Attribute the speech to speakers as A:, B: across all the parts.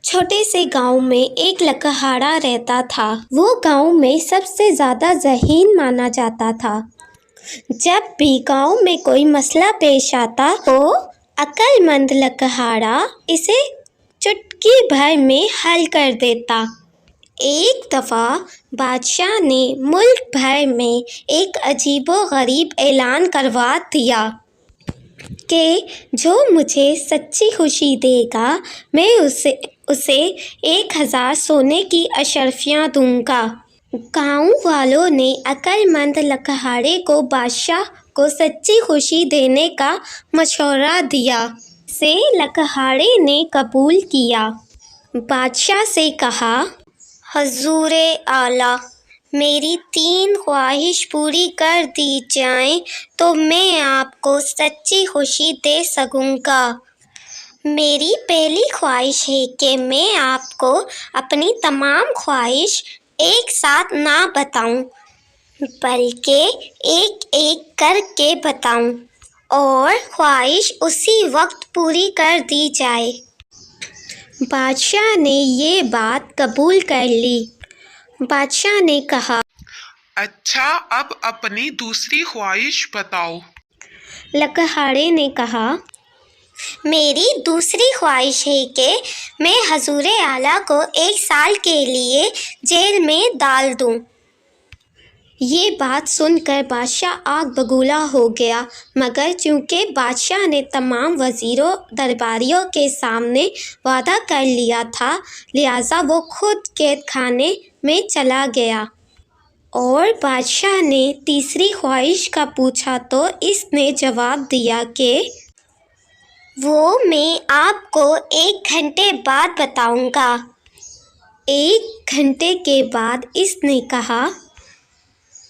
A: چھوٹے سے گاؤں میں ایک لکڑہارا رہتا تھا۔ وہ گاؤں میں سب سے زیادہ ذہین مانا جاتا تھا۔ جب بھی گاؤں میں کوئی مسئلہ پیش آتا تو عقل مند لکڑہارا اسے چٹکی بھر میں حل کر دیتا۔ ایک دفعہ بادشاہ نے ملک بھر میں ایک عجیب و غریب اعلان کروا دیا کہ جو مجھے سچی خوشی دے گا میں اسے 1000 سونے کی اشرفیاں دوں گا۔ گاؤں والوں نے عقل مند لکڑہارے کو بادشاہ کو سچی خوشی دینے کا مشورہ دیا۔ اسے لکڑہارے نے قبول کیا۔ بادشاہ سے کہا، حضور اعلیٰ، میری 3 خواہش پوری کر دی جائیں تو میں آپ کو سچی خوشی دے سکوں گا۔ میری پہلی خواہش ہے کہ میں آپ کو اپنی تمام خواہش ایک ساتھ نہ بتاؤں بلکہ ایک ایک کر کے بتاؤں اور خواہش اسی وقت پوری کر دی جائے۔ بادشاہ نے یہ بات قبول کر لی۔ بادشاہ نے کہا،
B: اچھا اب اپنی دوسری خواہش بتاؤ۔
A: لکڑہارے نے کہا، میری دوسری خواہش ہے کہ میں حضور اعلیٰ کو 1 سال کے لیے جیل میں ڈال دوں۔ یہ بات سن کر بادشاہ آگ بگولا ہو گیا، مگر چونکہ بادشاہ نے تمام وزیروں درباریوں کے سامنے وعدہ کر لیا تھا لہٰذا وہ خود قید خانے میں چلا گیا۔ اور بادشاہ نے تیسری خواہش کا پوچھا تو اس نے جواب دیا کہ وہ میں آپ کو 1 گھنٹے بعد بتاؤں گا۔ 1 گھنٹے کے بعد اس نے کہا،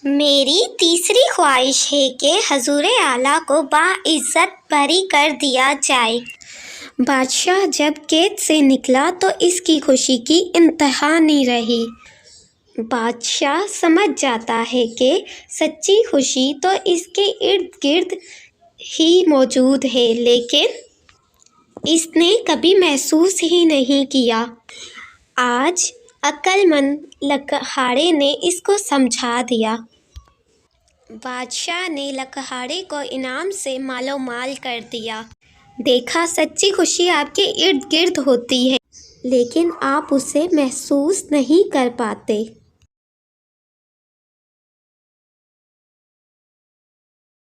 A: میری تیسری خواہش ہے کہ حضور اعلیٰ کو باعزت بری کر دیا جائے۔ بادشاہ جب قید سے نکلا تو اس کی خوشی کی انتہا نہیں رہی۔ بادشاہ سمجھ جاتا ہے کہ سچی خوشی تو اس کے ارد گرد ہی موجود ہے لیکن اس نے کبھی محسوس ہی نہیں کیا۔ آج عقل مند لکڑہارے نے اس کو سمجھا دیا۔ بادشاہ نے لکڑہارے کو انعام سے مال و مال کر دیا۔ دیکھا، سچی خوشی آپ کے ارد گرد ہوتی ہے لیکن آپ اسے محسوس نہیں کر پاتے۔